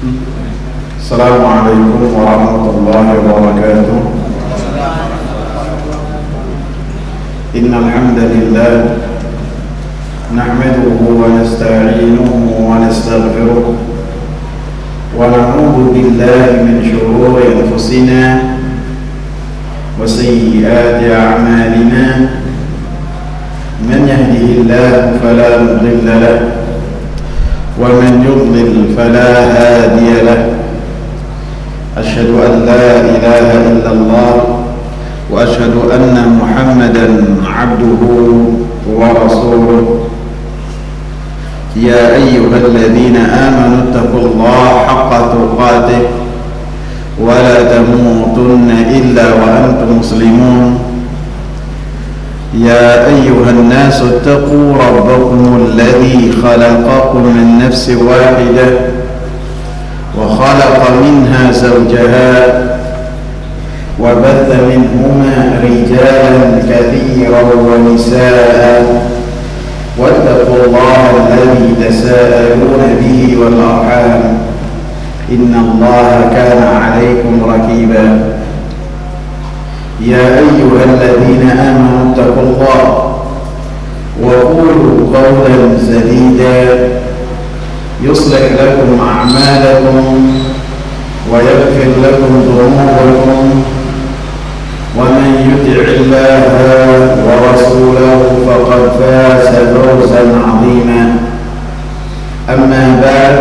Assalamualaikum warahmatullahi wabarakatuh. Innal hamdalillah nahmaduhu wa nasta'inuhu wa nastaghfiruh wa na'udzu billahi min shururi anfusina wa sayyiati a'malina. Man yahdihillahu fala mudilla lahu wa man yudlil fala hadiya lahu. Asyhadu an la ilaha illallah wa asyhadu anna Muhammadan abduhu wa rasuluh. Ya ayyuhalladzina amanu taqullaha haqqa tuqatih wa la tamutunna illa wa antum muslimun. Ya ayyuhan nasu taqu rabbakumul ladzi khalaqakum min nafsin wahidah وخلق منها زوجها وبث منهما رجالا كثيرا ونساء واتقوا الله الذي تساءلون به والأرحام إن الله كان عليكم رقيبا. يا أيها الذين آمنوا اتقوا الله وقولوا قولا سديدا يصلح لكم أعمالكم ويغفر لكم ذنوبكم ومن يطع الله ورسوله فقد فاز فوزا عظيما. أما بعد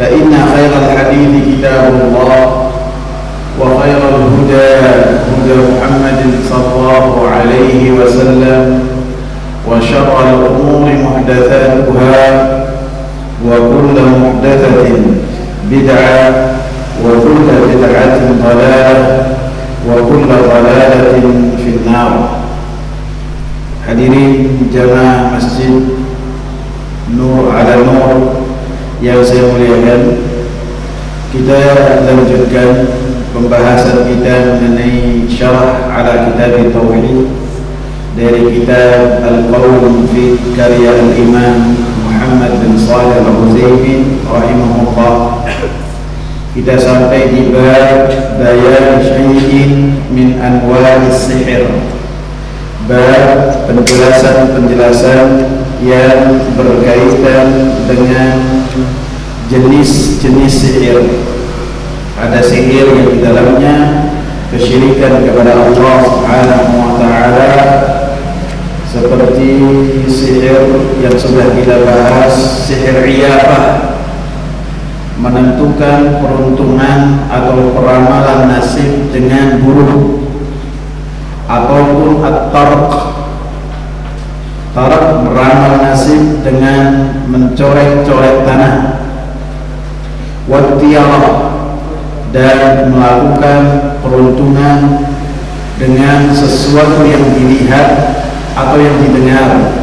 فإن خير الحديث كتاب الله وخير الهدى هدى محمد صلى الله عليه وسلم وشر الأمور محدثاتها وكل محدثة بدعة وكل بدعة ضلالة وكل ضلالة في النار. Hadirin jamaah Masjid Nur ala Nur yang saya muliakan, kita lanjutkan pembahasan kita mengenai syarah ala kitab Tauhid dari kitab Al-Qawl fi karya Al-Imam Muhammad bin Shalih Al-Utsaimin rahimahullah. Kita sampai di bab bayan syai'in min anwa'is sihir, bab penjelasan yang berkaitan dengan jenis-jenis sihir. Ada sihir yang di dalamnya kesyirikan kepada Allah Subhanahu wa taala, seperti sihir yang sudah kita bahas, sihir iyafah, menentukan peruntungan atau peramalan nasib dengan buruk, ataupun at-tarq, meramal nasib dengan mencoret-coret tanah, wattiyarah, dan melakukan peruntungan dengan sesuatu yang dilihat atau yang didengar.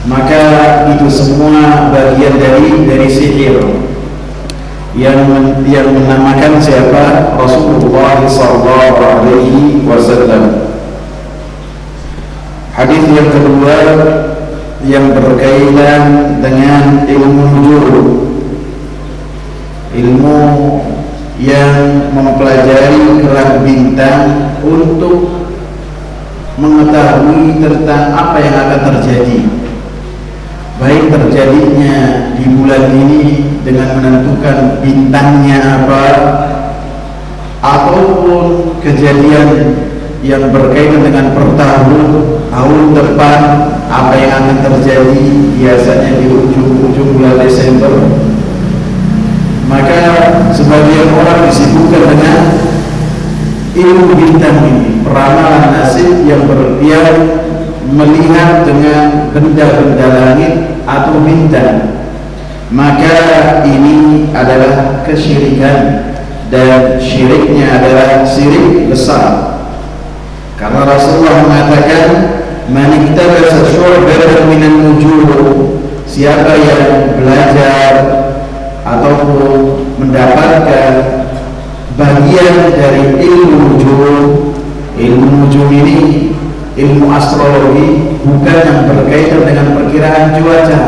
Maka itu semua bagian dari sihir yang menamakan siapa? Rasulullah sallallahu alaihi wasallam. Hadis yang kedua yang berkaitan dengan ilmu nujum, ilmu yang mempelajari gerak bintang untuk mengetahui tentang apa yang akan terjadi, baik terjadinya di bulan ini dengan menentukan bintangnya apa, ataupun kejadian yang berkaitan dengan tahun depan, apa yang akan terjadi biasanya di ujung bulan Desember. Maka sebagian orang disibukkan dengan ilmu bintang ini, peramalan nasib yang melihat dengan benda-benda langit atau bintang. Maka ini adalah kesyirikan, dan syiriknya adalah syirik besar. Karena Rasulullah mengatakan, man iktabasa syu'batan minan nujum, siapa yang belajar ataupun mendapatkan bagian dari ilmu nujum ini, ilmu astrologi, bukan yang berkaitan dengan perkiraan cuaca.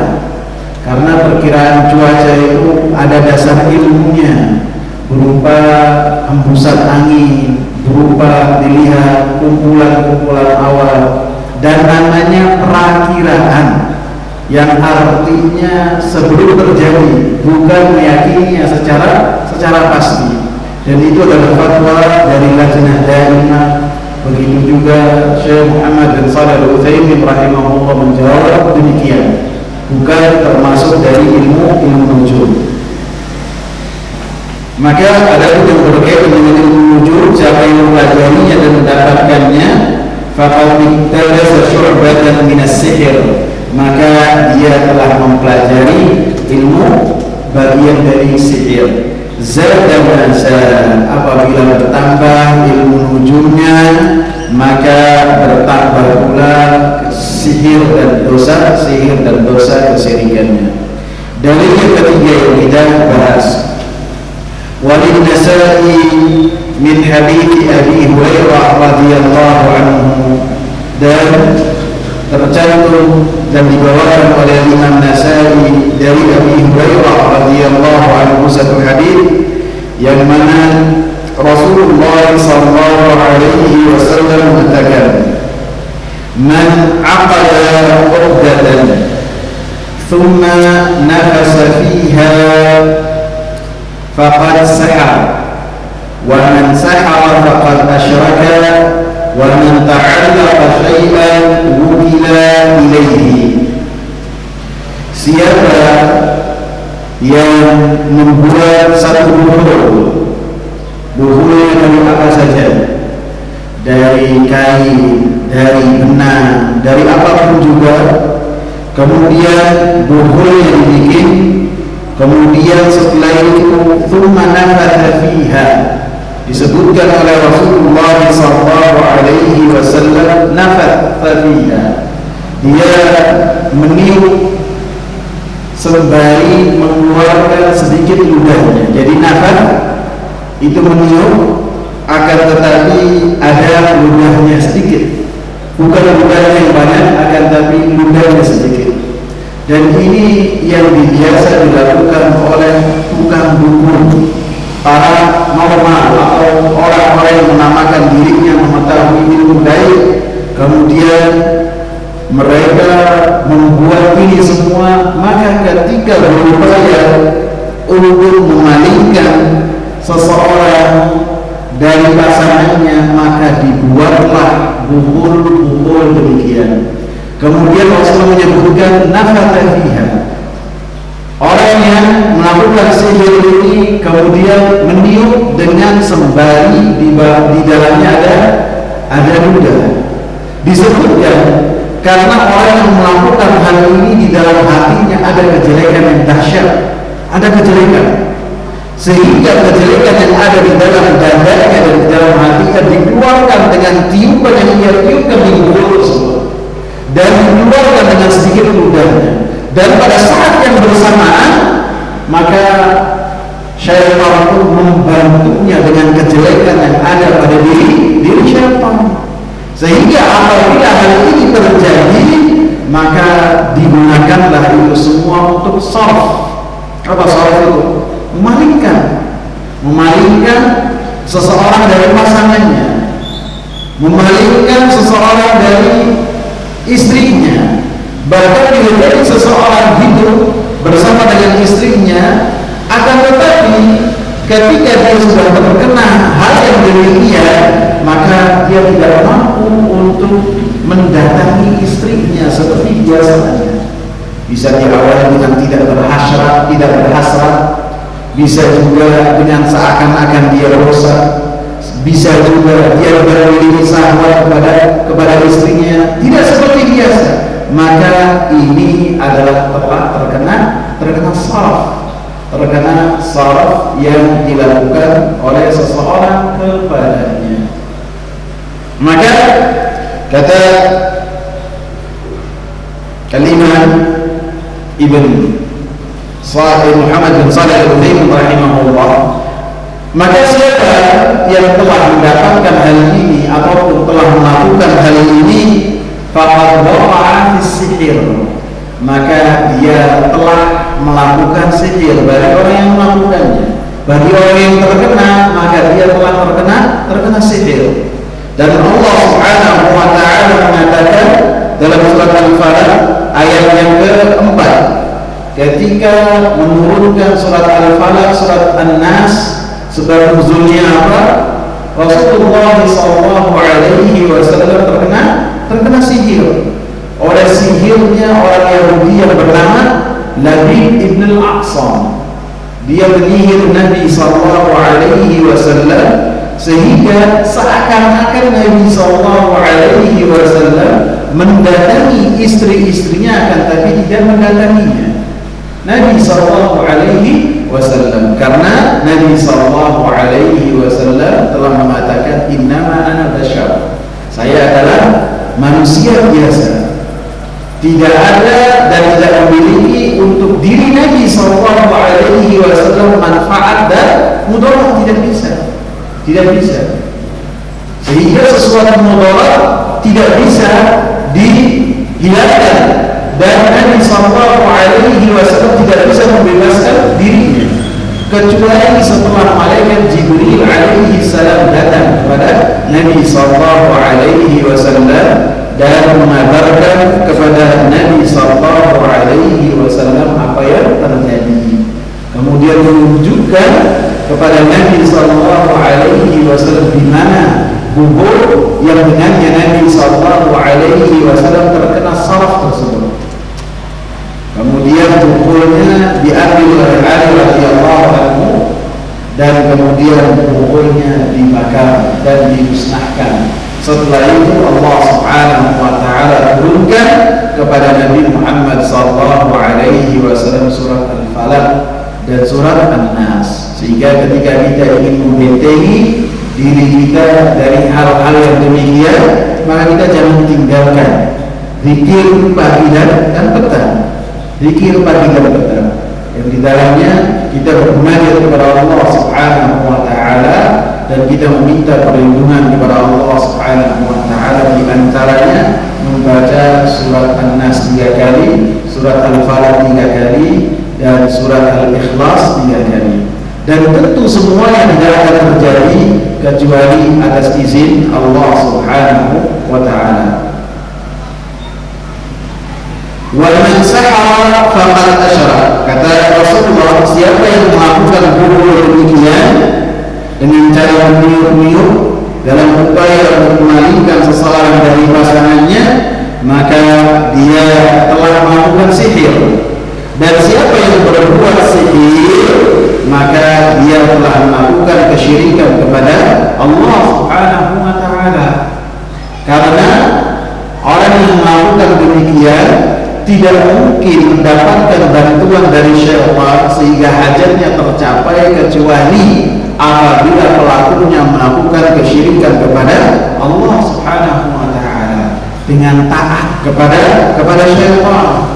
Karena perkiraan cuaca itu ada dasar ilmunya berupa hembusan angin, berupa dilihat kumpulan-kumpulan awal, dan namanya perakiraan, yang artinya sebelum terjadi, bukan meyakininya secara pasti. Dan itu adalah fatwa dari Lajnah Daimah. Begitu juga Syekh Muhammad bin Shalih Al-Utsaimin rahimahullah menjawab demikian, bukan termasuk dari ilmu nujum. Maka ada yang berkaitan dengan ilmu nujum, siapa yang mempelajarinya dan mendapatkannya, faqad iktabasa syu'batan min as-sihr, maka dia telah mempelajari ilmu bagian dari sihir. Zada wa zada, apabila bertambah ilmu nujumnya, maka bertambah pula sihir dan dosa kesyirikannya. Dalil yang ketiga yang kita bahas, walin Nasa'i min hadits Abi Hurairah radhiyallahu anhu, dan tercantum dan dibawakan oleh Imam Nasa'i dari Abi Hurairah radhiyallahu anhu satu hadis yang mana Rasulullah sallallahu alaihi wasallam mengatakan, man aqada uqdatan thumma nafasa fiha faqad sahar, wa man sahara faqad asyraka, wa man ta'allaqa syai'an wukila ilaihi. Siapa yang membuat satu buhul dari apa saja, dari kain, dari benang, dari apapun juga, kemudian buhul yang dibikin, kemudian setelah itu thumma nafatha fiha, disebutkan oleh Rasulullah sallallahu alaihi wasallam nafatha fiha, dia meniup sembari mengeluarkan sedikit ludahnya. Jadi nafas itu meniup, akan tetapi ada ludahnya sedikit, bukan ludahnya yang banyak, akan tapi ludahnya sedikit. Dan ini yang biasa dilakukan oleh tukang dukun, para normal atau orang-orang yang menamakan dirinya mengetahui ilmu gaib, kemudian mereka membuat ini semua. Maka ketika berupaya untuk memalingkan seseorang dari pasangannya, maka dibuatlah buhul-buhul demikian. Kemudian Rasulullah menyebutkan nafatha fiha, orang yang melakukan sihir ini kemudian meniup dengan sembari di dalamnya ada ludah. Disebutkan karena orang yang melakukan hal ini di dalam hatinya ada kejelekan yang dahsyat, ada kejelekan, sehingga kejelekan yang ada di dalam dadanya dan di dalam hatinya dikeluarkan dengan tiupan yang ia tiupkan di mulut tersebut, dan dikeluarkan dengan sedikit ludahnya. Dan pada saat yang bersamaan, maka syaitan pun membantunya dengan kejelekan yang ada pada diri syaitan. Sehingga apabila hal ini terjadi, maka digunakanlah itu semua untuk sarf. Apa sarf itu? Memalingkan seseorang dari pasangannya, memalingkan seseorang dari istrinya. Bahkan bila jadi seseorang hidup bersama dengan istrinya, akan tetapi ketika dia sudah terkena hal yang demikian, maka dia tidak mampu untuk mendatangi istrinya seperti biasanya. Bisa diawali dengan tidak berhasrat, bisa juga dengan seakan-akan dia rosak, bisa juga dia memiliki syahwat kepada istrinya, tidak seperti biasa. Maka ini adalah telah terkena saraf yang dilakukan oleh seseorang kepadanya. Maka kata Imam Ibn Muhammad bin Shalih Al-Utsaimin rahimahullah, maka siapa yang telah mendapatkan hal ini ataupun telah melakukan hal ini, faqad waqa'a fi sihir, maka dia telah melakukan sihir bagi orang yang melakukannya. Bagi orang yang terkena, maka dia telah terkena sihir. Dan Allah Subhanahu wa taala mengatakan dalam surat Al-Falaq ayat yang keempat, ketika menurunkan surat Al-Falaq, surat An-Nas, sebab nuzulnya apa? Rasulullah sallallahu alaihi wasallam terkena sihir oleh sihirnya orang Yahudi yang bernama Labid ibn al-Aqsam. Dia menyihir Nabi sallallahu alaihi wasallam sehingga seakan-akan Nabi sallallahu alaihi wasallam mendatangi istri-istrinya, akan tapi tidak mendatanginya Nabi sallallahu alaihi wasallam, karena Nabi sallallahu alaihi wasallam telah mengatakan innama ana basyar, saya adalah manusia biasa, tidak ada dan tidak memiliki untuk diri Nabi sallallahu alaihi wasallam manfaat dan mudarat, tidak bisa, sehingga sesuatu mudarat tidak bisa dihilangkan, dan Nabi sallallahu alaihi wasallam tidak bisa membebaskan dirinya kecuali setelah malaikat Jibril alaihi salam datang kepada Nabi sallallahu alaihi wasallam dan mengabarkan kepada Nabi sallallahu alaihi wasallam apa yang terjadi, kemudian menunjukkan kepada Nabi sallallahu alaihi wasallam di mana kubur yang dengannya Nabi sallallahu alaihi wasallam terkena saraf tersebut. Kemudian bukulnya diambil oleh Ali radhiyallahu anhu dan kemudian bukulnya dibakar dan dimusnahkan. Setelah itu Allah Subhanahu wa taala turunkan kepada Nabi Muhammad sallallahu alaihi wasallam surat Al-Falaq dan surat An-Nas, sehingga ketika kita ingin membentengi diri kita dari hal-hal yang demikian, maka kita jangan tinggalkan zikir pagi dan petang. Zikir pagi dan petang yang di dalamnya kita bermunajat kepada Allah Subhanahu wa taala dan kita meminta perlindungan kepada Allah Subhanahu wa taala, di antaranya membaca surat An-Nas 3 kali, surat Al-Falaq 3 kali, dan surat Al-Ikhlas 3 kali. Dan tentu semua yang tidak akan terjadi kecuali atas izin Allah Subhanahu wa taala. Wa man sahara faqad asyrak, kata Rasulullah, siapa yang melakukan hubungan demikian dengan cara meniup-niup dalam upaya untuk mengalihkan seseorang dari pasangannya, maka dia telah melakukan sihir. Dan siapa yang berbuat sihir, maka dia telah melakukan kesyirikan kepada Allah Subhanahu wa taala. Karena orang yang melakukan demikian tidak mungkin mendapatkan bantuan dari syaitan sehingga hajatnya tercapai kecuali apabila pelakunya melakukan kesyirikan kepada Allah Subhanahu wa taala dengan taat kepada syaitan,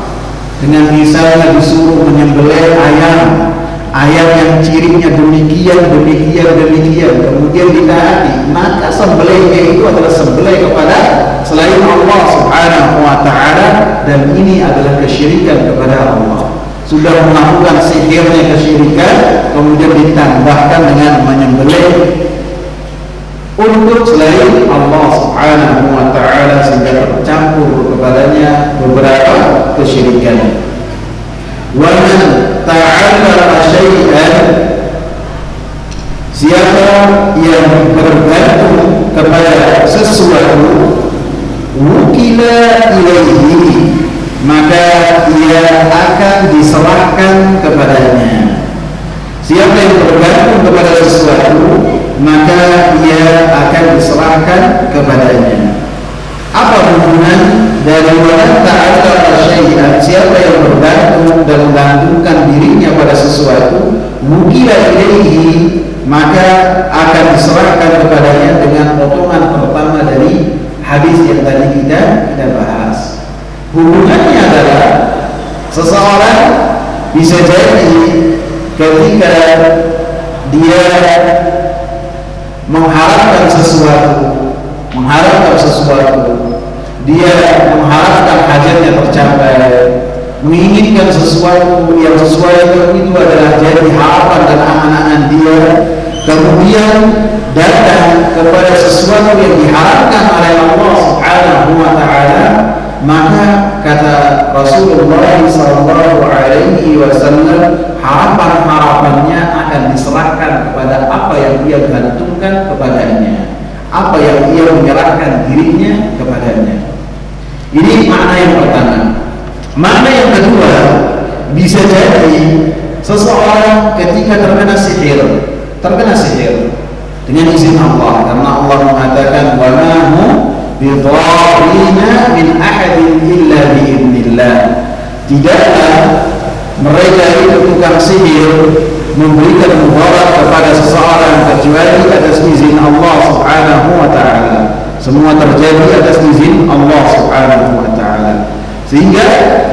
dengan misalnya disuruh menyembelih ayam yang cirinya demikian, kemudian ditaati, maka sembelihnya itu adalah sembelih kepada selain Allah Subhanahu wa taala, dan ini adalah kesyirikan kepada Allah. Sudah melakukan sihirnya kesyirikan, kemudian ditambahkan dengan menyembelih untuk selain Allah Subhanahu wa taala, sehingga tercampur kepadanya beberapa kesyirikan. Wa man ta'allama syai'an, siapa yang bergantung kepada sesuatu, wukila ilaihi, maka ia akan diserahkan kepadanya. Siapa yang bergantung kepada sesuatu, maka ia akan diserahkan kepadanya. Apa hubungan dari man ta'allama syai'an, siapa yang bergantung dan menggantungkan dirinya pada sesuatu, wukila ilaihi, maka akan diserahkan kepadanya, dengan potongan pertama dari hadis yang tadi kita bahas. Hubungannya adalah seseorang bisa jadi ketika dia mengharapkan sesuatu, dia mengharapkan hajatnya tercapai, menginginkan sesuatu yang sesuai itu adalah jadi harapan dan angan-angan dia, kemudian datang kepada sesuatu yang diharapkan oleh Allah Subhanahu wa Ta'ala, maka kata Rasulullah SAW, harapan-harapannya akan diserahkan kepada apa yang dia gantungkan kepadanya, apa yang dia menyerahkan dirinya kepadanya. Ini makna yang pertama. Makna yang kedua, bisa jadi seseorang ketika terkena sihir dengan izin Allah, karena Allah mengatakan wa ma hum bidharrina min ahadin illa biidznillah. Tidaklah mereka itu tukang sihir memberikan mudarat kepada seseorang kecuali atas izin Allah Subhanahu wa Ta'ala. Semua terjadi atas izin Allah Subhanahu wa Ta'ala. Sehingga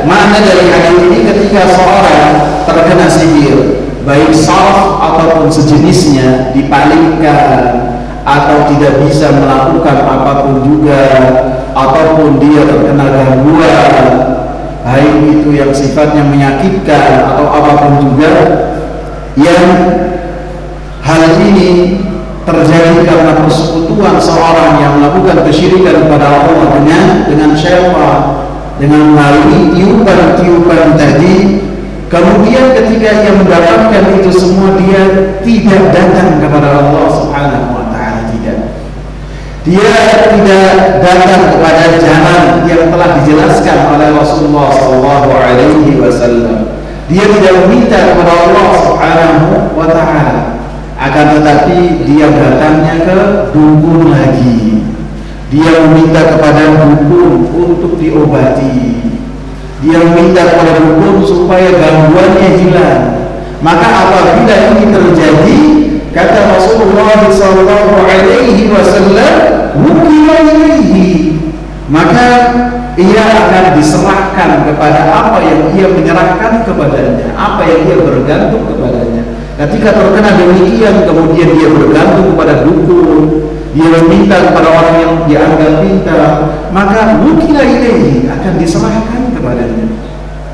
makna dari hadis ini, ketika seorang terkena sihir, baik saraf ataupun sejenisnya, dipalingkan atau tidak bisa melakukan apapun juga, ataupun dia terkena gangguan, baik itu yang sifatnya menyakitkan atau apapun juga, yang hal ini terjadi karena persekutuan seorang yang melakukan kesyirikan kepada Allah dengan syaitan, dengan melalui tiupan-tiupan tadi. Kemudian ketika ia mendapatkan itu semua, dia tidak datang kepada Allah Subhanahu wa Ta'ala, dia tidak datang kepada jalan yang telah dijelaskan oleh Rasulullah SAW. Dia tidak meminta kepada Allah Subhanahu wa Ta'ala, akan tetapi dia datangnya ke dukun lagi. Dia meminta kepada dukun untuk diobati. Dia meminta kepada dukun supaya gangguannya hilang. Maka apabila ini terjadi, kata Rasulullah SAW, wukila ilaihi, maka ia akan diserahkan kepada apa yang ia menyerahkan kepadanya, apa yang ia bergantung kepadanya. Ketika terkena demikian, kemudian dia bergantung kepada dukun, dia meminta kepada orang yang dianggap pintar, maka wukila ilaihi, akan diserahkan kepadanya.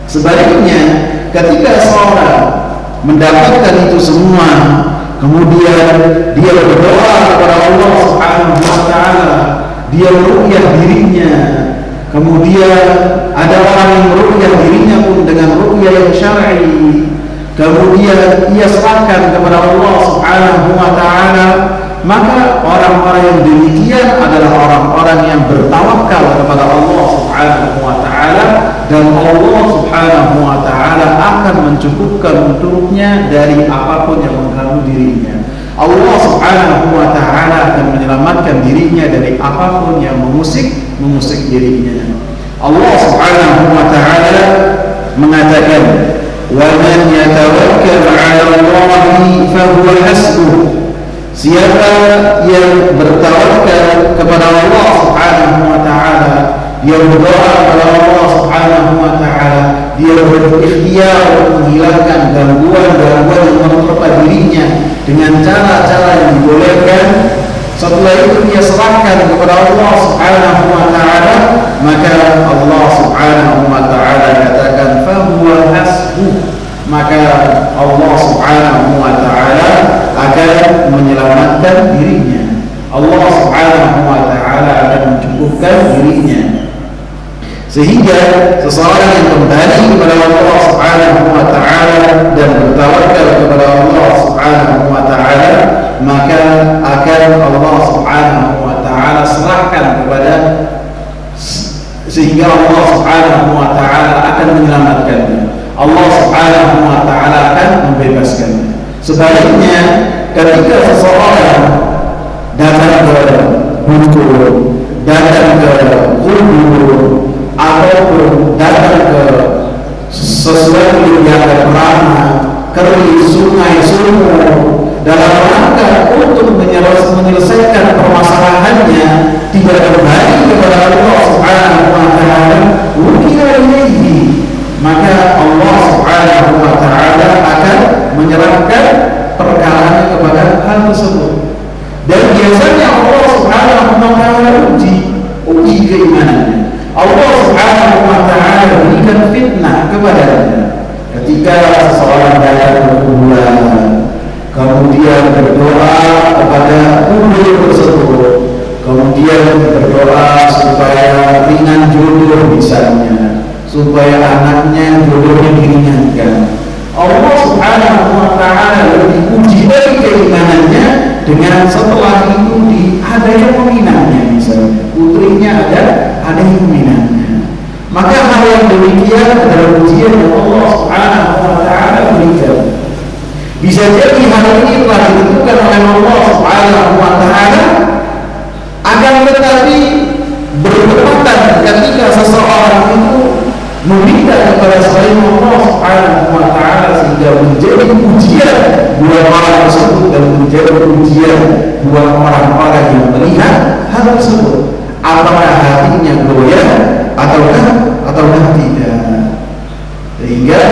Sebaliknya, ketika seorang mendapatkan itu semua, kemudian dia berdoa kepada Allah Subhanahu wa Ta'ala, dia meruqyah dirinya, kemudian ada orang yang meruqyah dirinya pun dengan ruqyah yang syar'i, kemudian ia serahkan kepada Allah Subhanahu wa Ta'ala, maka orang-orang yang demikian adalah orang-orang yang bertawakal kepada Allah Subhanahu wa Ta'ala, dan Allah Subhanahu wa Ta'ala akan mencukupkan untuknya dari apapun yang mengganggu dirinya. Allah Subhanahu wa Ta'ala akan menyelamatkan dirinya dari apapun yang mengusik dirinya. Allah Subhanahu wa Ta'ala mengatakan, wa man yatawakkal 'ala Allahi fa huwa hasbuh. Siapa yang bertawakal kepada Allah Subhanahu wa Ta'ala, dia berdoa kepada Allah Subhanahu wa Ta'ala, dia berikhtiar untuk menghilangkan gangguan-gangguan yang menerpa dirinya dengan cara-cara yang dibolehkan, setelah itu dia serahkan kepada Allah Subhanahu wa Ta'ala, maka Allah Subhanahu wa Ta'ala katakan fahuwa hasbuh, maka Allah Subhanahu wa Ta'ala akan menyelamatkan dirinya. Allah Subhanahu wa Ta'ala akan mencukupkan dirinya. Sehingga seseorang yang kembali kepada Allah Subhanahu wa Ta'ala dan bertawakal kepada Allah Subhanahu wa Ta'ala, maka akan Allah Subhanahu wa Ta'ala serahkan kepada, sehingga Allah Subhanahu wa Ta'ala akan menyelamatkannya. Allah Subhanahu wa Ta'ala akan membebaskannya. Sebaliknya, ketika seseorang datang ke dukun, datang ke kubur, ataupun datang ke sesuatu yang dianggap ramah, keris, sungai, sumur, dalam rangka untuk menyelesaikan permasalahannya, tidak kembali kepada Allah Subhanahu wa Ta'ala, wukila ilaihi, maka Allah Subhanahu wa Ta'ala akan menyerahkan perkaranya kepada hal tersebut. Dan biasanya Allah Subhanahu wa Ta'ala uji keimanannya. Allah Subhanahu wa Ta'ala berikan fitnah kepada jodoh tersebut, kemudian berdoa supaya ringan jodoh misalnya, supaya anaknya jodohnya diringankan. Allah Subhanahu wa ta'ala lebih uji dari keimanannya dengan setelah itu ada yang meminangnya, misalnya putrinya ada yang meminangnya. Maka hal yang demikian adalah ujian yang Allah Subhanahu wa ta'ala berikan. Bisa jadi hal ini telah ditentukan oleh Allah Subhanahu wa ta'ala, akan tetapi bertepatan ketika seseorang itu meminta kepada selain Allah Subhanahu wa ta'ala, sehingga menjadi ujian buat orang tersebut dan menjadi ujian buat orang-orang yang melihat hal tersebut. Apakah hatinya goyah ataukah tidak? Sehingga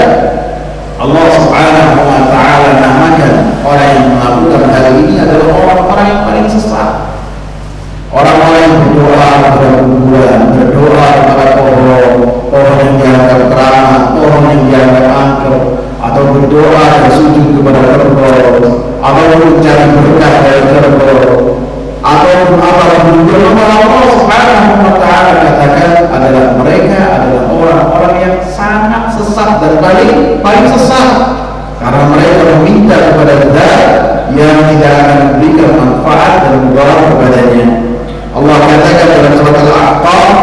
Allah Subhanahu wa ta'ala namakan orang yang melakukan hal ini adalah orang-orang yang paling sesat. Orang-orang yang berdoa kepada kuburan, berdoa kepada pohon yang dianggap keramat, pohon yang dianggap angker, atau berdoa dan sujud kepada kerbau, atau mencari berkah dari kerbau, ataupun apapun berdoa Allah Subhanahu wa ta'ala katakan adalah mereka adalah orang-orang yang sangat sesat dan paling sesat, karena mereka meminta kepada zat yang tidak akan memberikan manfaat dan mudarat kepadanya. Allah katakan dalam surat Al-A'qaf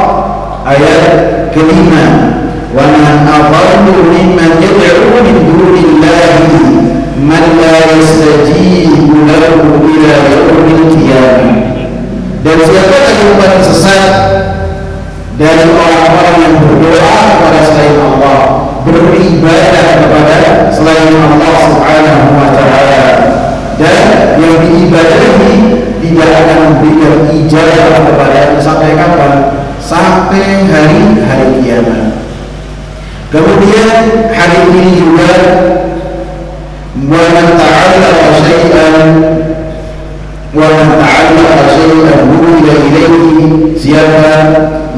ayat kelima, wa man adallu mimman yad'u min dunillahi man la yastajibu lahu ila yaumil qiyamah. Dan siapa yang paling sesat dari orang-orang yang berdoa kepada selain Allah, beribadah kepada selain Allah Subhanahu wa ta'ala, dan yang diibadahi tidak akan memberikan ijazah kepada sampai kapan? Sampai hari kiamat. Kemudian hadis ini juga wa man ta'allaqa syai'an nu'ila ilaihi, siapa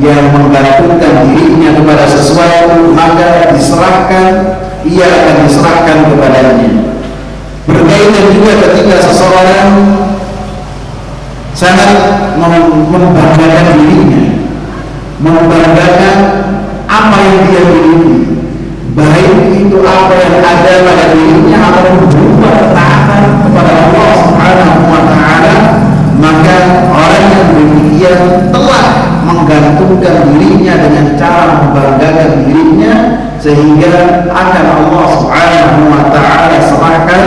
yang menggantungkan dirinya kepada sesuatu maka ia akan diserahkan kepadanya. Berkaitan juga ketika seseorang sangat membanggakan dirinya, membanggakan apa yang dia miliki, baik itu apa yang ada pada dirinya atau berupa ketaatan kepada Allah Subhanahu wa ta'ala, maka orang yang demikian telah menggantungkan dirinya dengan cara membanggakan dirinya, sehingga akan Allah Subhanahu wa ta'ala serahkan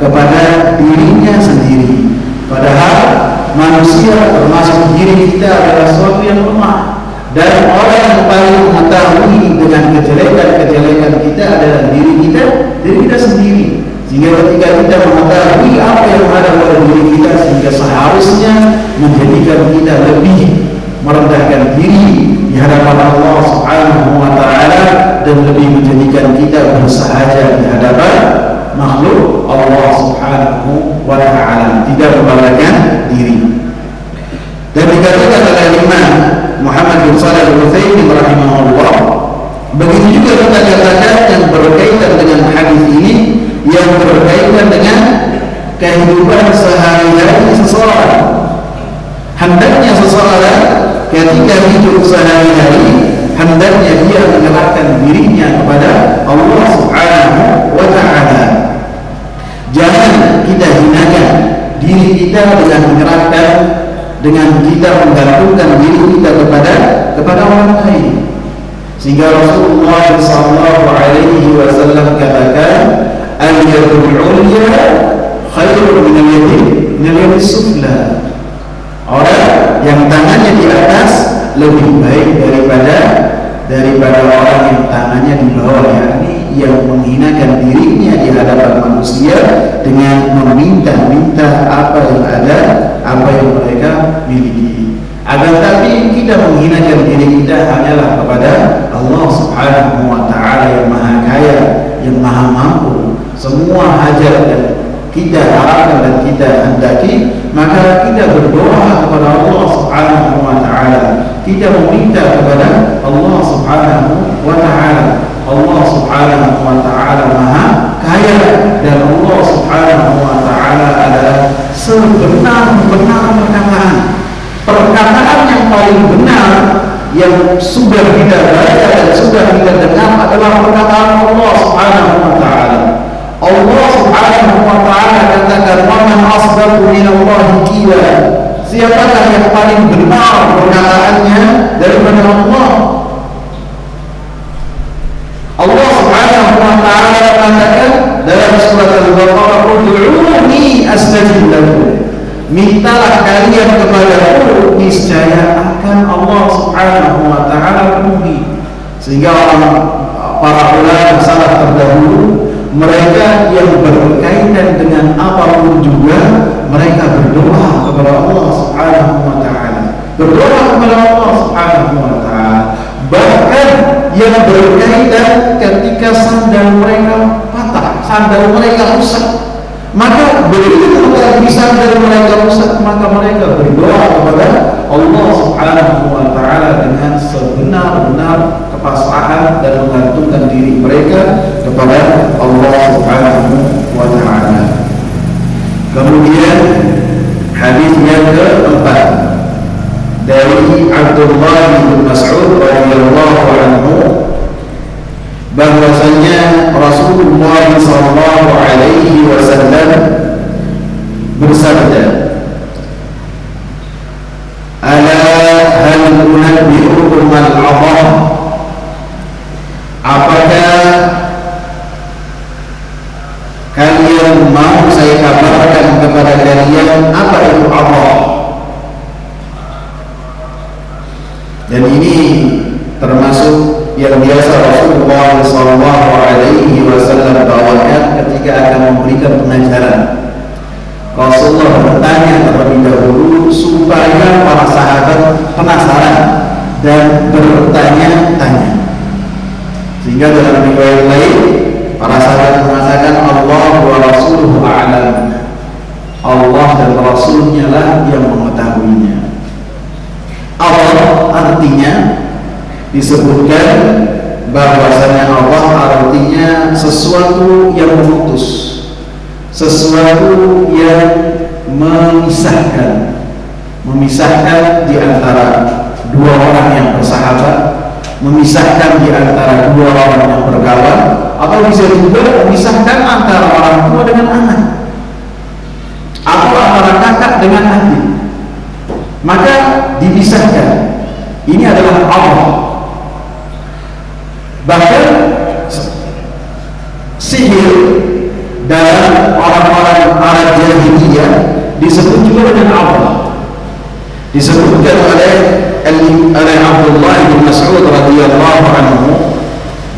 kepada dirinya sendiri. Padahal manusia termasuk diri kita adalah sesuatu yang lemah, dan orang yang paling mengetahui dengan kejelekan kita adalah diri kita sendiri. Sehingga ketika kita mengetahui apa yang ada pada diri kita, sehingga seharusnya menjadikan kita lebih merendahkan diri di hadapan Allah Subhanahu wa ta'ala, dan lebih menjadikan kita bersahaja di hadapan makhluk Allah Subhanahu wa ta'ala, tidak membanggakan diri. Dan dikatakan oleh Imam Muhammad bin Shalih Al-Utsaimin rahimahullah, begitu juga kita katakan yang berkaitan dengan hadis ini, yang berkaitan dengan kehidupan sehari-hari seseorang. Hendaknya seseorang ketika hidup sehari-hari, hendaknya dia menyerahkan dirinya kepada Allah Subhanahu wa ta'ala. Jangan kita hinakan diri kita dengan kita menggantungkan diri kita kepada orang lain. Sehingga Rasulullah SAW katakan, al-yadul ulya khairun min al-yadis sufla. Orang yang tangannya di atas lebih baik daripada orang yang tangannya di bawah, yakni yang menghinakan dirinya di hadapan manusia dengan meminta-minta apa yang ada, apa yang mereka miliki. Akan tapi kita menghinakan diri kita hanyalah kepada Allah Subhanahu wa ta'ala yang maha kaya, yang maha mampu. Semua hajat dan kita harapkan dan kita hendaki, maka kita berdoa kepada Allah Subhanahu wa ta'ala, kita meminta kepada Allah Subhanahu wa ta'ala. Allah Subhanahu wa ta'ala maha kaya, dan Allah Subhanahu wa ta'ala adalah sebenar-benar Subhanahu wa ta'ala katakan, "Wa man asdaqu minallahi qila." Siapakah yang paling benar perkataannya daripada Allah? Allah Subhanahu wa ta'ala katakan dalam surat Al-Baqarah, "Ud'uuni astajib lakum." Mintalah kalian kepadaku, niscaya akan Allah Subhanahu wa ta'ala penuhi. Sehingga para ulama salaf terdahulu, mereka yang berkaitan dengan apapun juga, mereka berdoa kepada Allah Subhanahu wa ta'ala. Berdoa kepada Allah Subhanahu wa ta'ala. Bahkan yang berkaitan ketika sandal mereka patah, sandal mereka rusak, maka begitu terjadi sandal mereka rusak, maka mereka berdoa kepada Allah Subhanahu wa ta'ala dengan sebenar-benar kepasrahan dan menggantungkan diri mereka kepada Allah Subhanahu wa ta'ala. Kemudian hadis yang keempat dari Abdullah bin Mas'ud radhiyallahu anhu, bahwasanya Rasulullah sallallahu alaihi wasallam bersabda, "Ala hal unabbi'ukum al-'adham?" Apakah kalian mau saya kabarkan kepada kalian apa itu Allah? Dan ini termasuk yang biasa Rasulullah sallallahu alaihi wasallam bawakan ketika akan memberikan pengajaran. Rasulullah bertanya terlebih dahulu supaya para sahabat penasaran dan bertanya-tanya. Sehingga dalam riwayat lain para sahabat mengatakan, Allah wa rasuluhu a'lam. Allah dan Rasulnya lah yang mengetahuinya. Allah artinya disebutkan bahwasanya Allah artinya sesuatu yang memutus, sesuatu yang memisahkan di antara dua orang yang bersahabat, memisahkan di antara dua orang yang berkawan, atau bisa juga memisahkan antara orang tua dengan anak, atau antara kakak dengan adik. Maka dipisahkan. Ini adalah Allah. Bahkan sihir dalam orang-orang Arab jahiliyah disebut juga dengan Allah. Disebutkan oleh Abdullah bin Mas'ud radhiyallahu anhu,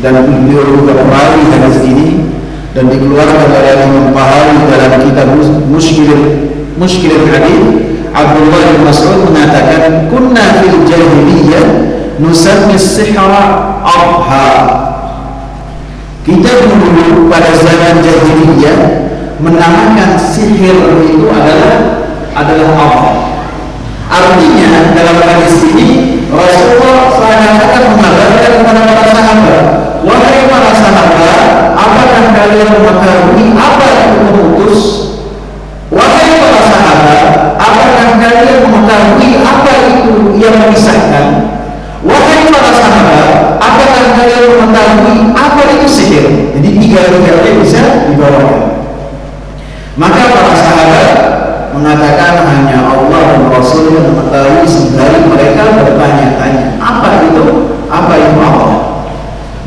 dan beliau juga perawi hadis ini dan dikeluarkan oleh Imam Tahawi dalam kitab Mushkil Hadis. Abdullah bin Mas'ud mengatakan, "Kunna fil jahiliyah nusammi as-sihra abha." Kita dulu pada zaman jahiliyah menamakan sihir itu adalah Allah. Artinya dalam hadis ini Rasulullah SAW mengabarkan kepada para sahabat, "Wahai para sahabat, apakah kalian mengetahui apa itu memutus? Wahai para sahabat, apakah kalian mengetahui apa itu yang memisahkan? Wahai para sahabat, apakah kalian mengetahui apa itu sihir?" Jadi tiga-tiganya bisa dibawakan. Maka para sahabat mengatakan hanya Allah dan Rasul yang mengetahui, sembari mereka bertanya-tanya, apa itu Allah?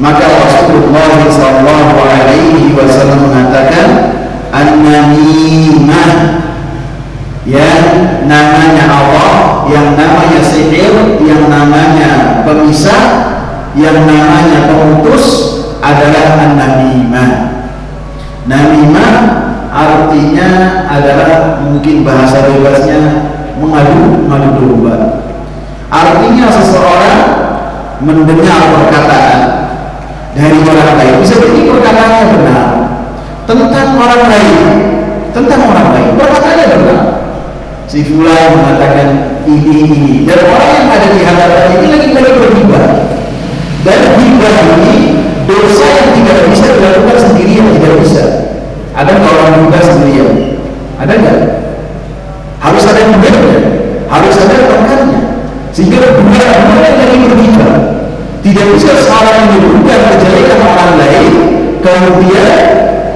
Maka Rasulullah SAW mengatakan, an-namimah, yang namanya Allah, yang namanya sihir, yang namanya pemisah, yang namanya pemutus adalah an-namimah. Namimah artinya adalah, mungkin bahasa bebasnya, mengadu domba. Artinya seseorang mendengar perkataan dari orang lain, bisa jadi perkataannya benar tentang orang lain, perkataannya benar. Si fulan mengatakan ini, dan orang yang ada di hadapan ini lagi bergibah. Dan gibah ini dosa yang tidak bisa dilakukan sendirian, tidak bisa. Ada orang gibah sendirian? Ada nggak? Harus ada yang berbeda, harus ada rekannya. Sehingga dua yang lagi bergibah. Tidak bisa seorang menyebutkan kejelekan orang lain, kemudian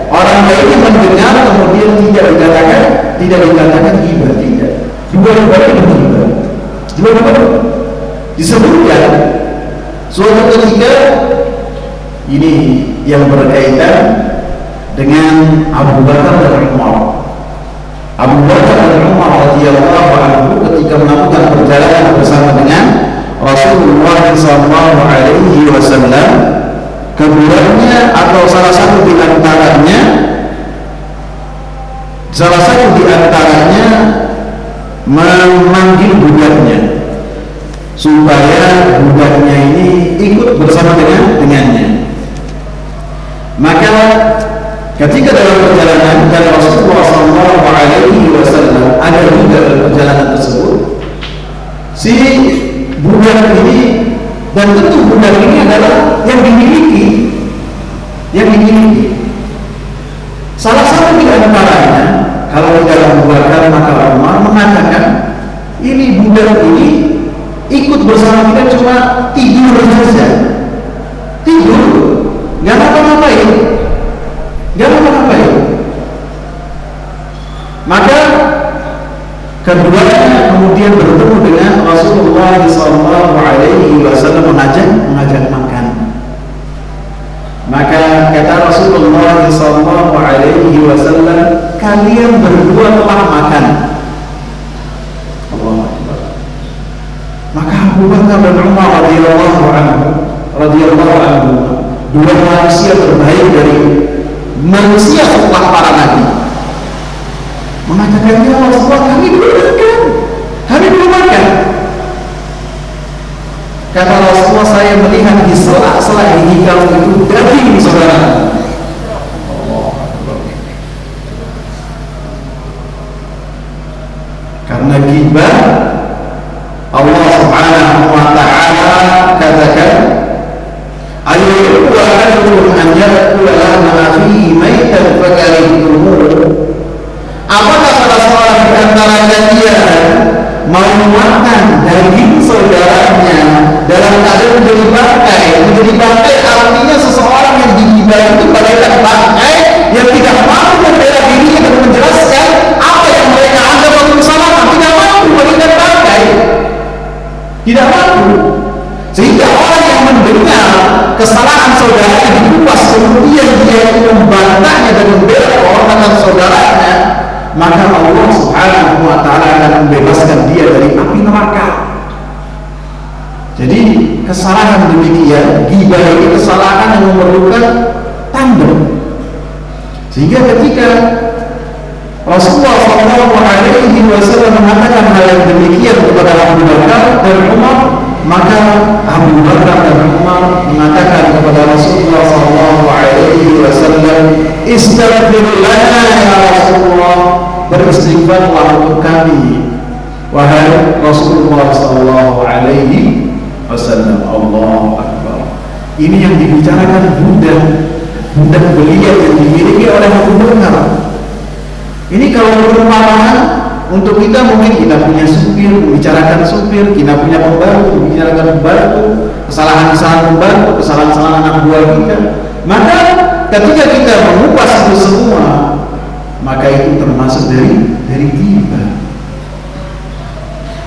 orang lain mendengar kemudian tidak dikatakan ghibah, tidak. Dua-duanya berghibah. Dua-duanya disebutkan suatu ketika ini yang berkaitan dengan Abu Bakar dan Umar. Abu Bakar dan Umar radhiyallahu anhu ketika melakukan perjalanan bersama dengan Rasulullah SAW, keduanya atau salah satu di antaranya memanggil budaknya supaya budaknya ini ikut bersama dengannya. Maka ketika dalam perjalanan dan Rasulullah SAW ada juga dalam perjalanan tersebut, si budak ini, dan tentu budak ini adalah yang dimiliki. Salah satu di antaranya, kalau tidak Abu Bakar maka Umar, mengatakan ini budak ini ikut bersama kita cuma tidur saja, nggak ngapa-ngapain. Maka keduanya kemudian bertemu dengan Rasulullah SAW mengajak makan. Maka kata Rasulullah SAW, kalian berdua telah makan. Allahu Akbar. Maka Abu Bakar dan Umar radhiyallahu anhu, dua manusia terbaik dari manusia setelah para nabi, mengatakan, ya Rasulullah, kami belum makan. Kata Rasulullah, saya melihat di sela-sela gigi kamu itu daging, saudara. Karena ghibah, Allah Subhanahu wa ta'ala katakan, ayyuhum an yakula lahma akhihi maitan fakarihtumuh. Apakah salah seorang di antara kalian mau makan daging saudaranya dalam keadaan menjadi bangkai? Menjadi bangkai artinya seseorang yang digibah itu bagaikan bangkai yang tidak mampu membela dirinya dan menjelaskan apa yang mereka anggap sebagai kesalahan. Tidak mampu, bagaikan bangkai, tidak mampu. Sehingga orang yang mendengar kesalahan saudaranya dikupas, kemudian dia itu membantahnya dan membela kehormatan saudaranya, maka Allah Subhanahu wa ta'ala akan membebaskan dia dari api neraka. Jadi kesalahan demikian, ghibah ini kesalahan yang memerlukan tandem. Sehingga ketika Rasulullah SAW mengatakan hal yang demikian kepada Abu Bakar dan Umar, maka Abu Bakar dan Umar mengatakan kepada Rasulullah SAW, istaghfir lana ya Rasulullah, beristighfarlah untuk kami wahai Rasulullah SAW. Allahu Akbar. Ini yang dibicarakan budak belia yang dimiliki oleh Abu Bakar. Ini kalau perumpamaan untuk kita, mungkin kita punya supir, membicarakan supir, kita punya pembantu, membicarakan pembantu, kesalahan-kesalahan pembantu, kesalahan-kesalahan anak buah kita. Maka ketika kita mengupas itu semua, maka itu termasuk dari ghibah.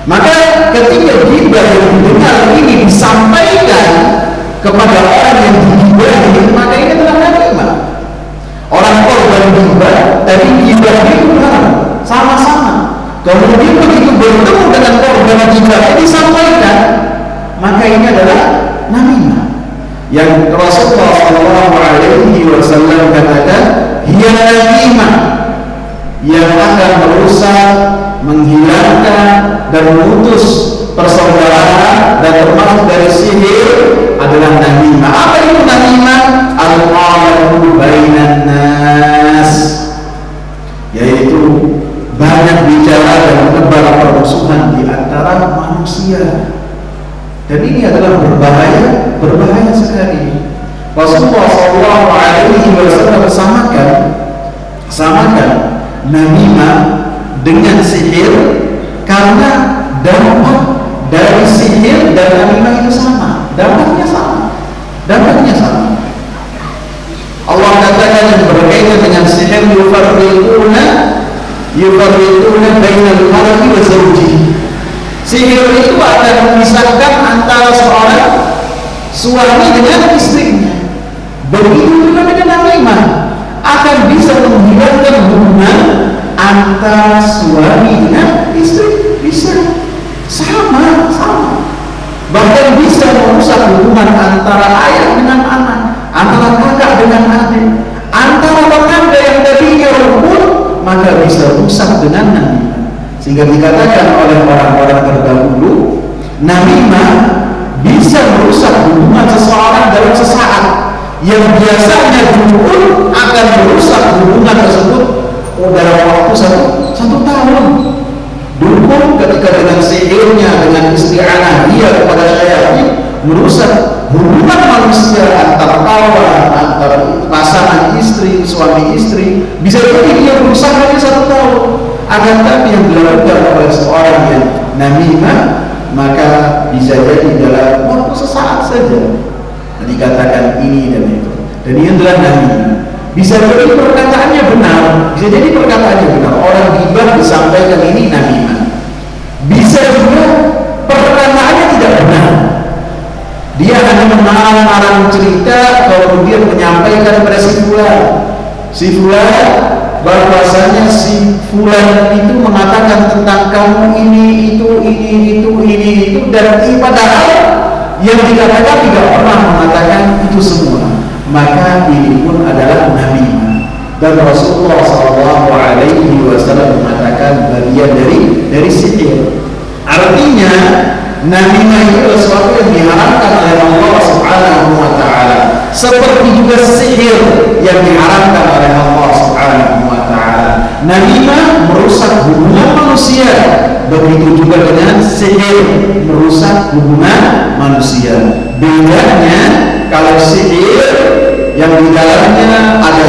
Maka ketika ghibah yang didengar ini disampaikan kepada orang yang dighibah, maka ini adalah namimah. Orang korban ghibah, tapi ghibah itu sama-sama. Kemudian begitu bertemu dengan korban ghibah disampaikan, maka ini adalah namimah. Yang Rasulullah SAW katakan, hiya namimah, yang akan merusak, menghilangkan dan memutus persaudaraan dan termasuk dari sihir adalah namimah. Apa itu namimah? Al-qalu bainan nas, yaitu banyak bicara dan menebar permusuhan di antara manusia. Dan ini adalah berbahaya sekali. Rasulullah SAW samakan namimah dengan sihir, karena dampak dari sihir dan namimah itu sama, dampaknya sama. Allah katakan perkataan yang berkaitan dengan sihir, yufarriquna bainal mar'i wa zawjihi. Sihir itu akan memisahkan antara seorang suami dengan istrinya. Begitu juga dengan namimah, akan bisa menghilangkan hubungan antara suami dengan istri. Bisa sama. Bahkan bisa merusak hubungan antara ayah dengan anak, antara kakak dengan adik, antara tetangga yang tadinya rukun, maka bisa rusak dengan namimah. Sehingga dikatakan oleh orang-orang terdahulu, namimah bisa merusak hubungan seseorang dalam sesaat, yang biasanya dukun akan merusak hubungan tersebut dalam waktu satu tahun. Dukun ketika dengan sihirnya, dengan isti'anah dia kepada syaitan, merusak hubungan manusia antar kawan, antar pasangan istri, suami istri. Bisa jadi dia merusak hanya 1 tahun. Akan tapi yang dilakukan oleh seorang yang namimah, maka bisa jadi dalam waktu sesaat saja dikatakan ini dan itu. Dan ini adalah namimah. Bisa jadi perkataannya benar, bisa jadi perkataannya benar. Orang gibah disampaikan ini namimah. Bisa juga perkataannya tidak benar. Dia hanya mengarang-arang cerita, kemudian menyampaikan kepada si fulan bahwasanya si fulan itu mengatakan tentang kamu ini itu dan padahal yang dikatakan tidak pernah mengatakan itu semua. Maka ini pun adalah namimah. Dan Rasulullah SAW mengatakan bagian dari sihir. Artinya namimah itu adalah sesuatu yang diharamkan oleh Allah Subhanahu wa taala. Seperti juga sihir yang diharamkan oleh Allah Subhanahu wa taala. Namimah merusak hubungan manusia. Begitu juga dengan sihir merusak hubungan manusia. Bedanya kalau sihir yang di dalamnya ada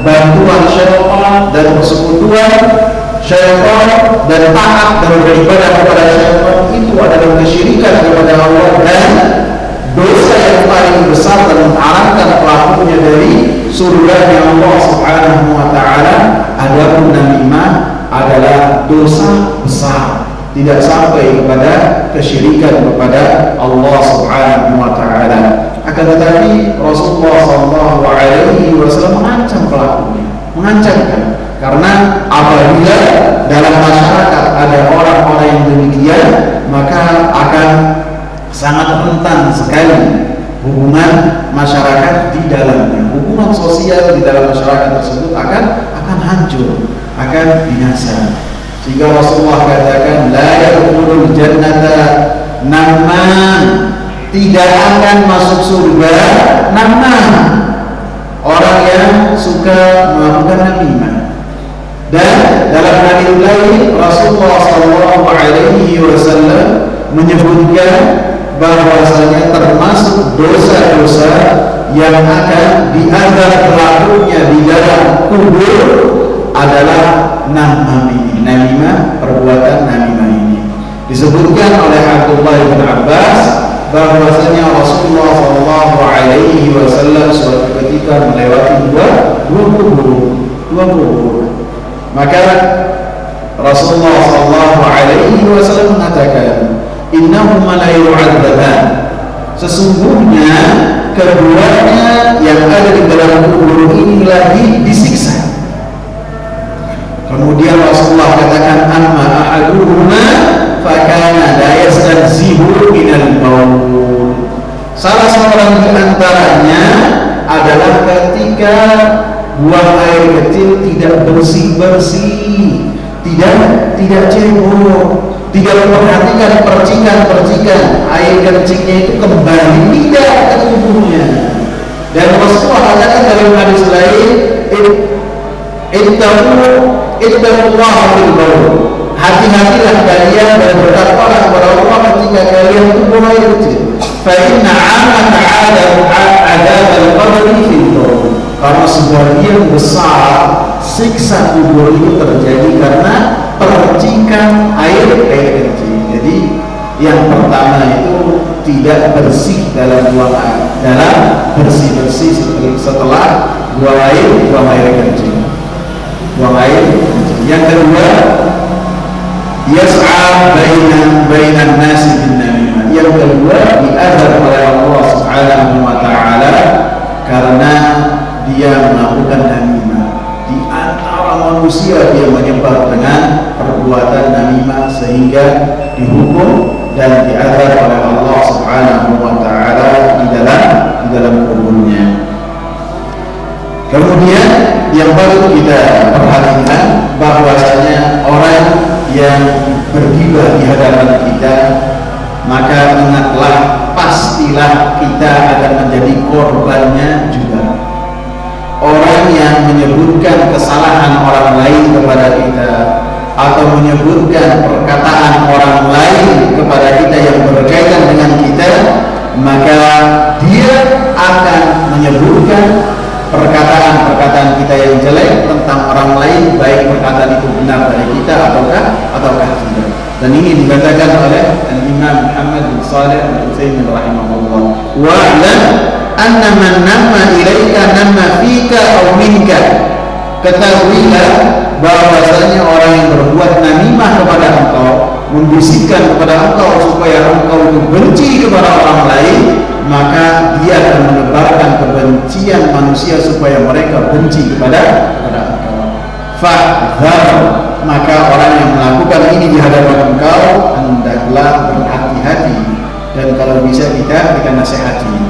bantuan syaitan dan persekutuan syaitan dan taat dan beribadah kepada syaitan, itu adalah kesyirikan kepada Allah dan dosa yang paling besar dan mengharamkan pelakunya dari surganya Allah Subhanahu wa taala. Adapun namimah adalah dosa besar, tidak sampai kepada kesyirikan kepada Allah Subhanahu wa taala. Akan tetapi Rasulullah SAW mengancam pelakunya, mengancamkan, karena apabila dalam masyarakat ada orang-orang yang demikian, maka akan sangat rentan sekali hubungan masyarakat di dalamnya. Hubungan sosial di dalam masyarakat tersebut akan hancur, akan binasa. Sehingga Rasulullah katakan, la yadkhulul jannata namman, tidak akan masuk surga namman, orang yang suka melakukan namimah. Dan dalam hadis lain Rasulullah SAW menyebutkan bahwasanya termasuk dosa-dosa yang akan diazab pelakunya di dalam kubur adalah namimah, perbuatan namimah ini. Disebutkan oleh Abdullah bin Abbas bahwasanya Rasulullah SAW suatu ketika melewati dua kubur. Maka Rasulullah SAW mengatakan, innahuma la yu'adzaban, sesungguhnya keduanya yang ada di dalam kubur ini lagi disiksa. Kemudian Rasulullah katakan, amma ahaduhuma fakana la yastanzihu minal baul, salah seorang di antaranya adalah ketika buang air kecil tidak bersih-bersih, tidak cebok, tidak memperhatikan percikan air kencingnya itu kembali tidak ke tubuhnya. Dan Rasulullah katakan dalam hadis lain, ittaqullah fil baul, hati-hatilah kalian dan bertakwalah kepada Allah ketika kalian itu buang air kecil. Fa inna 'amata 'adab al-qabri fil baul, karena sebagian besar siksa kubur itu terjadi karena percikan air kecil. Jadi yang pertama itu tidak bersih dalam buang air, dalam bersih-bersih setelah buang air kencing. Buang air kencing. Yang kedua, yas'a bainan nasi bin namimah. Yang kedua, diazab oleh Allah Subhanahu wa taala karena dia melakukan namimah. Di antara manusia dia menyebar dengan perbuatan namimah sehingga dihukum dan diazab oleh Allah Subhanahu wa taala di dalam kuburnya. Kemudian yang baru kita perhatikan bahwasanya orang yang bergibah di hadapan kita, maka ingatlah, pastilah kita akan menjadi korbannya juga. Orang yang menyebutkan kesalahan orang lain kepada kita atau menyebutkan perkataan orang lain kepada kita yang berkaitan dengan kita, maka dia akan menyebutkan perkataan-perkataan kita yang jelek tentang orang lain, baik perkataan itu benar dari kita ataukah tidak. Dan ini dikatakan oleh Imam Muhammad bin Shalih Al-Utsaimin rahimahullah, wa'lam anna man namma ilaika namma fika aw minka. Ketahuilah bahwasanya orang yang berbuat namimah kepada engkau, membisikkan kepada engkau supaya engkau itu benci kepada orang lain, maka dia akan menebarkan kebencian manusia supaya mereka benci kepada engkau. Fahdzar, maka orang yang melakukan ini di hadapan engkau hendaklah berhati-hati, dan kalau bisa kita nasihati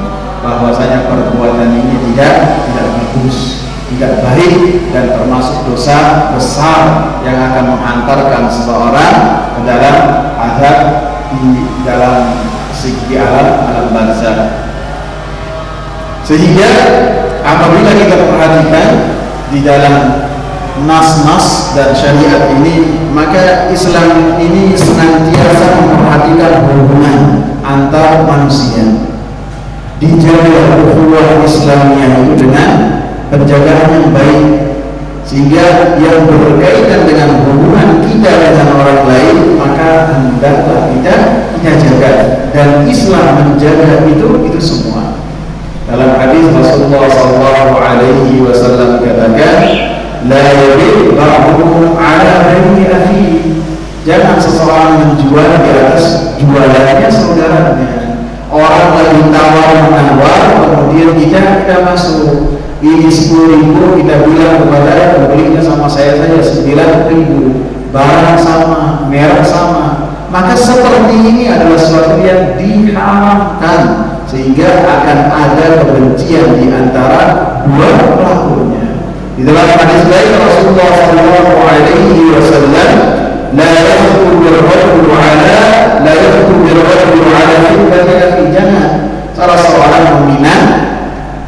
bahwasanya perbuatan ini tidak bagus, tidak baik, dan termasuk dosa besar yang akan menghantarkan seseorang ke dalam azab di dalam segi alam barzakh. Sehingga apabila kita perhatikan di dalam nas-nas dan syariat ini, maka Islam ini senantiasa memperhatikan hubungan antar manusia, dijaga ukhuwah Islamnya itu dengan penjagaan yang baik, sehingga yang berkaitan dengan hubungan kita dengan orang lain maka hendaklah kita jaga, dan Islam menjaga itu semua. Dalam hadis Rasulullah SAW katakan, la yabi' ba'dukum ala bani akhi. Jangan seseorang menjual di atas jualannya saudaranya. Orang lagi tawar-menawar, kemudian kita masuk. Ini 10.000, kita bilang kepada belinya sama saya saja 9.000, barang sama, merek sama. Maka seperti ini adalah sesuatu yang diharamkan, sehingga akan ada kebencian di antara dua pelakunya. Di dalam hadis lain Rasulullah SAW, la yakhruju ar-rajulu ala fitnati, jangan salah seorang mukmin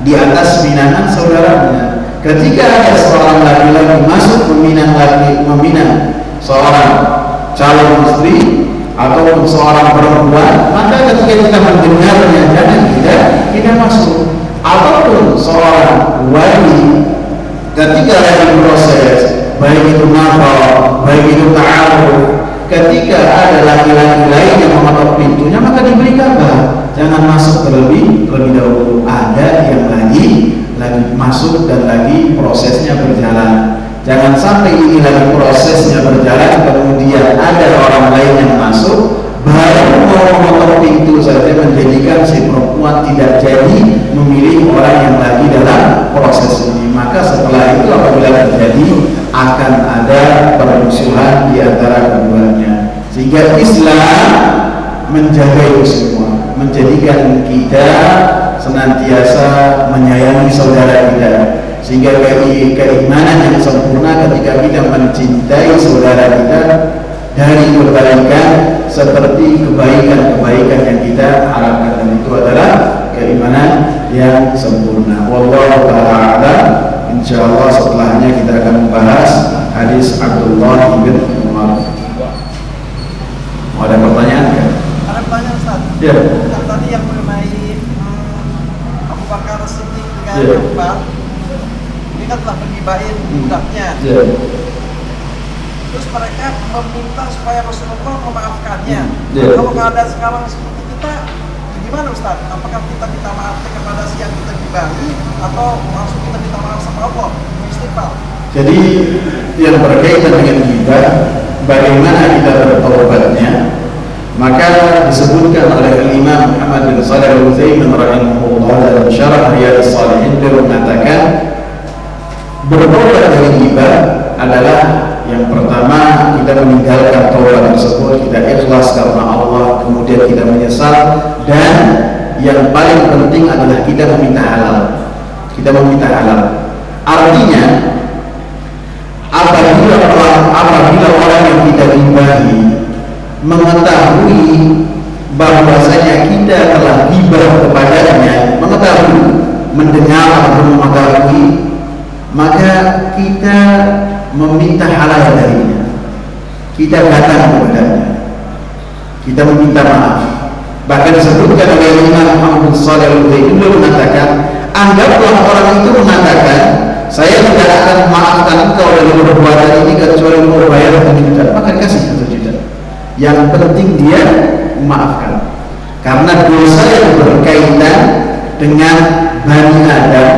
di atas minangan saudaranya. Ketika ada seorang laki-laki masuk meminang seorang calon istri ataupun seorang perempuan, maka ketika kita mendengarnya jangan kita masuk. Ataupun seorang wali ketika lagi proses, baik itu nafkah, baik itu ta'aruf, ketika ada laki-laki lain yang mematok pintunya, maka diberi kabar, jangan masuk terlebih dahulu. Ada yang lagi masuk dan lagi prosesnya berjalan. Jangan sampai ini lagi prosesnya berjalan, kemudian ada orang lain yang masuk, baru mau memotong pintu saja menjadikan si perempuan tidak jadi memilih orang yang lagi dalam proses ini. Maka setelah itu apabila terjadi akan ada permusuhan di antara keduanya. Sehingga Islam menjaga itu semua, menjadikan kita senantiasa menyayangi saudara kita, sehingga keimanan yang sempurna ketika kita mencintai saudara kita dari kebaikan seperti kebaikan-kebaikan yang kita harapkan, dan itu adalah keimanan yang sempurna. Wallahu ta'ala a'lam. Insyaallah setelahnya kita akan membahas hadis Abdullah bin Umar. Ada pertanyaan kan? Ada pertanyaan Ustaz. Ya. Tadi yang mengenai Abu Bakar Siddiq dengan Umar, ini kan telah menggibahin budaknya. Ya. Terus mereka meminta supaya Rasulullah memaafkannya. Ya. Kalau keadaan sekarang seperti kita, Gimana Ustaz? Apakah kita minta maaf kepada si yang kita gibahi atau langsung kita minta maaf sama Allah? Istighfar. Jadi yang berkaitan dengan ghibah, bagaimana kita bertaubatnya, maka disebutkan oleh Imam Muhammad bin Shalih Al-Utsaimin rahimahullah dalam Syarah Riyadhus Shalihin, beliau mengatakan bertobat dari ghibah adalah yang pertama kita meninggalkan taubat tersebut, kita ikhlas karena Allah, kemudian kita menyesal, dan yang paling penting adalah kita meminta halal. Kita meminta halal. Artinya apabila orang yang kita ghibahi mengetahui bahwasanya kita telah ghibah kepadanya, mengetahui, mendengar atau mengetahui, maka kita meminta halal darinya, kita datang kepadanya, kita meminta maaf. Bahkan disebutkan oleh Imam Muhammad bin Shalih Al-Utsaimin, beliau mengatakan, anggaplah orang itu mengatakan, saya tidak akan memaafkan engkau dari perbuatan ini kecuali engkau bayar 1 juta, maka dikasih 1 juta. Yang penting dia memaafkan, karena dosa yang berkaitan dengan Bani Adam,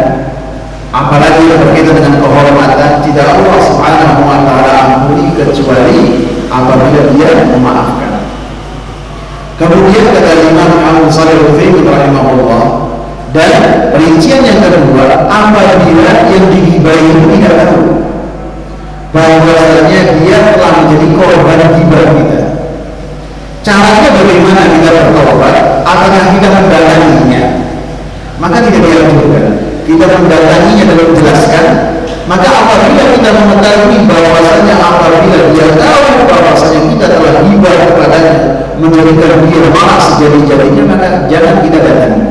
apalagi yang berkaitan dengan kehormatan, tidak Allah Subhanahu wa ta'ala ampuni kecuali apabila dia memaafkan. Kemudian kata Imam Muhammad Shalih Al-Utsaimin rahimahullah, dan rincian yang kedua, apabila yang dighibahi itu tidak tahu bahwasanya dia telah menjadi korban ghibah kita. Caranya bagaimana kita bertobat? Apakah kita mendatanginya? Maka tidak dianjurkan kita mendatanginya dan menjelaskan. Maka apabila kita mengetahui bahwasanya apabila dia tahu bahwasanya kita telah ghibah kepadanya, menjadikan dia marah sejadi-jadinya, maka jangan kita datangi.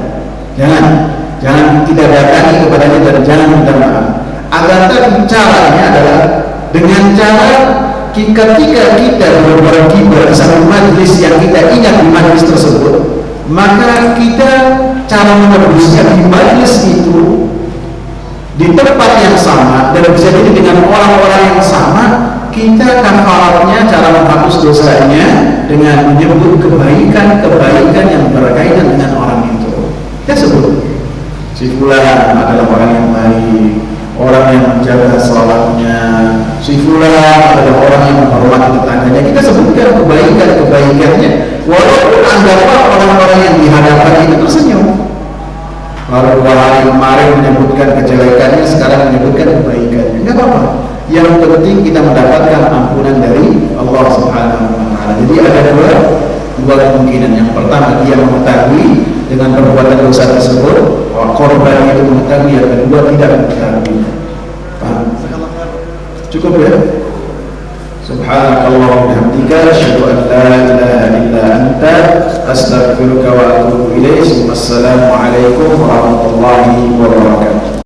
Jangan kita datangi kepadanya dan jangan minta maaf. Agar tapi caranya adalah dengan cara ketika kita berbuat ghibah di satu majlis yang kita ingat di majlis tersebut, maka kita cara menebusnya di majlis itu di tempat yang sama dan bisa jadi dengan orang-orang yang sama, kita kafaratnya cara menghapus dosanya dengan menyebut kebaikan-kebaikan yang berkaitan dengan orang itu. Kita sebut si fulan adalah orang yang baik, orang yang menjaga salatnya, si fulan adalah orang yang menghormati tetangganya. Kita sebutkan kebaikan-kebaikannya, walaupun anggaplah orang-orang yang di hadapan itu tersenyum. Baru 2 hari kemarin menyebutkan kejelekannya, sekarang menyebutkan kebaikannya, enggak apa-apa. Yang penting kita mendapatkan ampunan dari Allah Subhanahu wa ta'ala. Jadi ada dua kemungkinan. Yang pertama, dia mengetahui dengan perbuatan dosa tersebut, korban itu mengetahui. Yang kedua, tidak mengetahui. Paham? Cukup ya? Subhanakallah wa bihamdika, asyhadu an la ilaha illa anta, astaghfiruka wa atubu ilaik. Wassalamu alaikum warahmatullahi wabarakatuh.